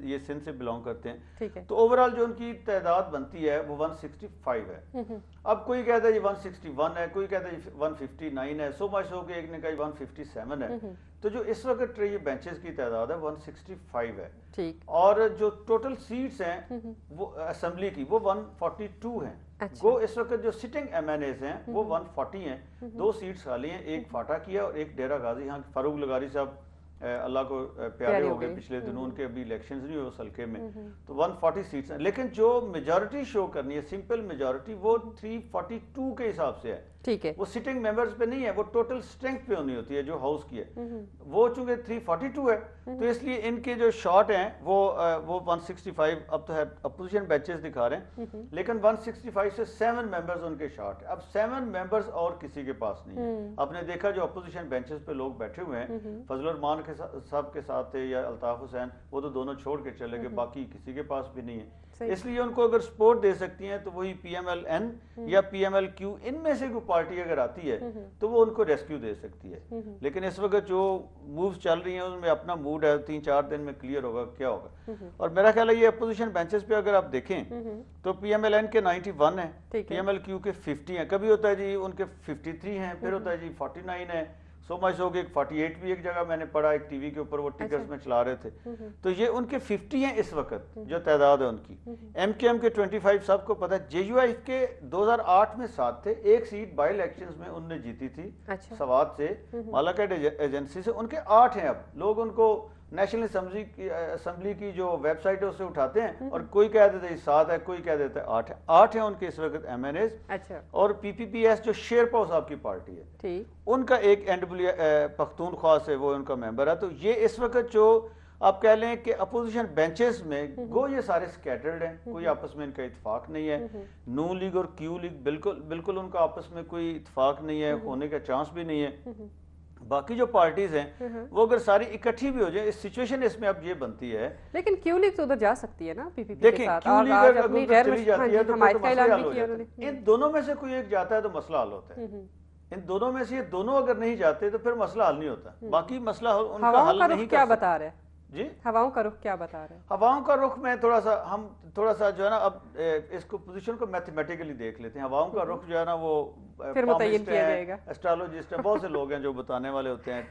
یہ سندھ سے بلانگ کرتے ہیں. ٹھیک ہے. تو اوورال جو ان کی تعداد بنتی ہے وہ 165 ہے. اب کوئی کہتا ہے جی 161 ہے, کوئی کہتا ہے جی 159 ہے, سو مچ ہو کہ ایک نے کہا 157 ہے. تو جو اس وقت یہ بینچز کی تعداد ہے 165 ہے. ٹھیک. اور جو ٹوٹل سیٹس ہیں وہ اسمبلی کی وہ 142 ہیں. گو اس وقت جو سٹنگ ایم این ایز ہیں وہ 140 ہیں. 2 سیٹس خالی ہیں, ایک فاٹا کی ہے اور ایک ڈیرہ غازی. یہاں فاروق لغاری صاحب اللہ کو پیارے ہو گئے پچھلے دنوں, ان کے ابھی الیکشنز نہیں ہوئے اس حلقے میں, تو 140 سیٹس ہیں. لیکن جو میجورٹی شو کرنی ہے سمپل میجورٹی وہ 342 کے حساب سے ہے. ٹھیک ہے. وہ سٹنگ ممبرز پہ نہیں ہے, وہ ٹوٹل اسٹرینتھ پہ ہونی ہوتی ہے جو ہاؤس کی ہے. وہ چونکہ 342 ہے تو اس لیے ان کے جو شارٹ ہیں وہ 165 اب تو ہے اپوزیشن بینچز دکھا رہے ہیں, لیکن 165 سے 7 ممبرز ان کے شارٹ ہیں. اب 7 ممبرز اور کسی کے پاس نہیں ہے. آپ نے دیکھا جو اپوزیشن بینچز پہ لوگ بیٹھے ہوئے ہیں, فضل الرحمان صاحب کے ساتھ تھے یا الطاف حسین, وہ تو دونوں چھوڑ کے چلے گئے, باقی کسی کے پاس بھی نہیں ہے. اس لیے ان کو اگر سپورٹ دے سکتی ہیں تو وہی پی ایم ایل این یا پی ایم ایل کیو, ان میں سے کوئی پارٹی اگر آتی ہے تو وہ ان کو ریسکیو دے سکتی ہے. لیکن اس وقت جو مووز چل رہی ہیں ان میں اپنا موڈ ہے, 3-4 دن میں کلیئر ہوگا کیا ہوگا. اور میرا خیال ہے یہ اپوزیشن بینچز پہ اگر آپ دیکھیں تو پی ایم ایل این کے 91 ہیں, پی ایم ایل کیو کے 50 ہیں, کبھی ہوتا ہے جی ان کے 53 ہیں, پھر ہوتا ہے جی 49 ہیں, سو مچ ہو گیا 48 بھی ایک جگہ میں نے پڑھا ایک ٹی وی کے اوپر, وہ ٹکرز میں چلا رہے تھے. تو یہ ان کے 50 ہیں اس وقت جو تعداد ہے ان کی. ایم کیو ایم کے 25 سب کو پتہ ہے. جے یو آئی کے 2008 میں 7 تھے, ایک سیٹ بائی الیکشنز میں ان نے جیتی تھی سوات سے, مالاکیٹ ایجنسی سے. ان کے 8 ہیں. اب لوگ ان کو نیشنل اسمبلی کی جو ویب سائٹ ہے اسے اٹھاتے ہیں اور کوئی کہہ دیتا ہے 7 ہے, کوئی کہہ دیتا ہے 8 ہے. 8 ہیں ان کے اس وقت ایم این ایز. اور پی پی پی ایس جو شیرپا صاحب کی پارٹی ہے ان کا ایک این ڈبلیو پختونخوا سے وہ ان کا ممبر ہے. تو یہ اس وقت جو آپ کہہ لیں کہ اپوزیشن بینچز میں گو یہ سارے سکیٹرڈ ہیں, کوئی آپس میں ان کا اتفاق نہیں ہے. نون لیگ اور کیو لیگ بالکل ان کا آپس میں کوئی اتفاق نہیں ہے, ہونے کا چانس بھی نہیں ہے. باقی جو پارٹیز ہیں وہ اگر ساری اکٹھی بھی ہو جائے, اس سچویشن اس میں اب یہ بنتی ہے. لیکن کیو لیگ تو ادھر جا سکتی ہے نا پی پی پی کے ساتھ, اور آج اپنی غیر مشروعیت کا اعلان بھی کیا انہوں نے. ان دونوں میں سے کوئی ایک جاتا ہے تو مسئلہ حل ہوتا ہے. ان دونوں میں سے یہ دونوں اگر نہیں جاتے تو پھر مسئلہ حل نہیں ہوتا. باقی مسئلہ ان کا حل نہیں کیا بتا رہے ہیں جی, ہواؤں کا رخ کیا بتا رہے ہیں. ہواؤں کا رخ میں تھوڑا سا جو ہے نا اب اس کو پوزیشن کو میتھمیٹیکلی دیکھ لیتے ہیں. ہواؤں کا رخ جو ہے نا وہ پھر متعین کیا جائے گا. ایسٹرالوجسٹ ہیں, بہت سے لوگ ہیں جو بتانے والے ہوتے ہیں,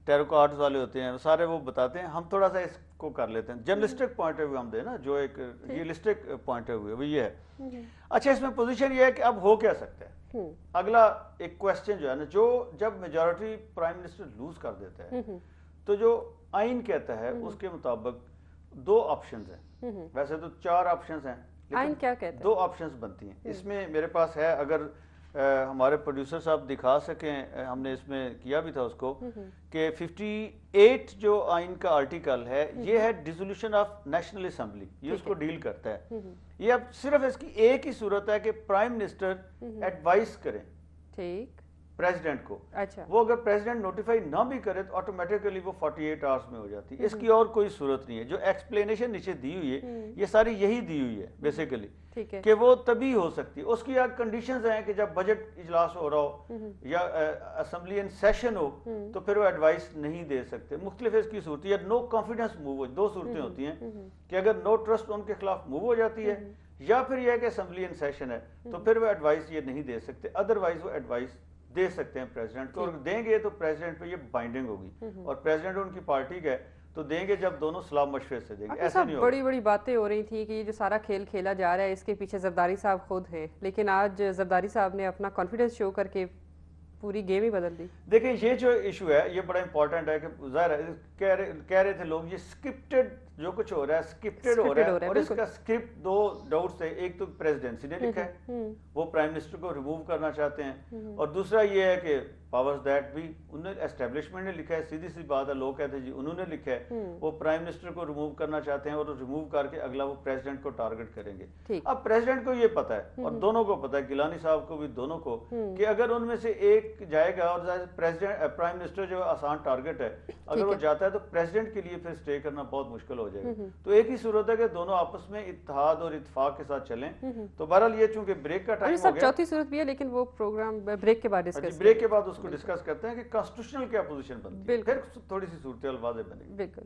ٹیرو کارڈز والے ہوتے ہیں, سارے وہ بتاتے ہیں. ہم تھوڑا سا اس کو کر لیتے ہیں جرنلسٹک پوائنٹ آف ویو ہم دیں نا, جو ایک ریئلسٹک پوائنٹ آف ویو وہ یہ ہے. اچھا, اس میں پوزیشن یہ ہے کہ اب ہو کیا سکتا ہے. اگلا ایک کویسچن جو ہے نا, جو جب میجورٹی پرائم منسٹر لوز کر دیتا ہے تو جو آئین کہتا ہے اس کے مطابق 2 آپشنز ہیں. ویسے تو 4 آپشنز ہیں, آئین کیا کہتا ہے؟ 2 آپشنز بنتی ہیں. اس میں میرے پاس ہے, اگر ہمارے پروڈیوسر صاحب دکھا سکیں, ہم نے اس میں کیا بھی تھا اس کو, کہ 58 جو آئین کا آرٹیکل ہے یہ ہے ڈیزولوشن آف نیشنل اسمبلی, یہ اس کو ڈیل کرتا ہے. یہ اب صرف اس کی ایک ہی صورت ہے کہ پرائم منسٹر ایڈوائز کریں ٹھیک پریزیڈنٹ کو. وہ اگر پریزیڈنٹ نوٹیفائی نہ بھی کرے تو آٹومیٹیکلی وہ 48 آورس میں ہو جاتی ہے. اس کی اور کوئی صورت نہیں ہے. جو ایکسپلینیشن نیچے دی ہوئی ہے یہ ساری یہی دی ہوئی ہے بیسیکلی, کہ وہ تبھی ہو سکتی ہے. اس کی کنڈیشنز ہیں کہ جب بجٹ اجلاس ہو رہا ہو یا اسمبلی ان سیشن ہو تو پھر وہ ایڈوائس نہیں دے سکتے. مختلف اس کی صورت یا نو کانفیڈنس موو ہو, 2 صورتیں ہوتی ہیں کہ اگر نو ٹرسٹ ان کے خلاف موو ہو جاتی ہے, یا پھر یہ کہ اسمبلی ان سیشن ہے تو پھر وہ ایڈوائس یہ نہیں دے سکتے. ادروائز وہ ایڈوائس دے سکتے ہیں پریزیڈنٹ کو, اور دیں گے تو پریزیڈنٹ پہ یہ بائنڈنگ ہوگی, اور پریزیڈنٹ ان کی پارٹی کا ہے تو دیں گے جب دونوں صلاح مشورے سے دیں گے. ایسا نہیں ہوگا. بڑی باتیں ہو رہی تھی کہ یہ جو سارا کھیل کھیلا جا رہا ہے اس کے پیچھے زرداری صاحب خود ہیں, لیکن آج زرداری صاحب نے اپنا کانفیڈنس شو کر کے پوری گیم ہی بدل دی. دیکھیں یہ جو ایشو ہے یہ بڑا امپورٹنٹ ہے, کہ ظاہر ہے کہہ رہے تھے لوگ یہ اسکرپٹڈ جو کچھ ہو رہا ہے اسکرپٹڈ ہو رہا ہے, اور اس کا اسکرپٹ 2 ڈاؤٹس ہے. ایک تو پریزیڈنسی نے لکھا ہے, وہ پرائم منسٹر کو ریموو کرنا چاہتے ہیں, اور دوسرا یہ ہے کہ پاورز دیٹ بھی انہوں نے اسٹیبلشمنٹ نے لکھا ہے. سیدھی سی بات ہے, لوگ کہتے ہیں جی انہوں نے لکھا ہے, وہ پرائم منسٹر کو ریموو کرنا چاہتے ہیں, اور ریموو کر کے اگلا وہ پریزیڈنٹ کو ٹارگٹ کریں گے. اب پریزیڈنٹ کو یہ پتا ہے, اور دونوں کو پتا ہے, گیلانی صاحب کو بھی, دونوں کو, کہ اگر ان میں سے ایک جائے گا, اور پریزیڈنٹ پرائم منسٹر جو آسان ٹارگٹ ہے, اگر وہ جاتا ہے تو پریزیڈنٹ کے لیے پھر اسٹے کرنا بہت مشکل ہو جائے گا. تو ایک ہی صورت ہے کہ دونوں آپس میں اتحاد اور اتفاق کے ساتھ چلیں. تو بہرحال یہ چونکہ بریک کا ٹائم ہو گیا, چوتھی صورت بھی ہے, لیکن وہ پروگرام بریک کے بعد ڈسکس بریک کے بعد اس کو ڈسکس کرتے ہیں کہ کانسٹیٹیوشنل کیا پوزیشن بنتی ہے, پھر تھوڑی سی صورتحال واضح بنے گی. بالکل.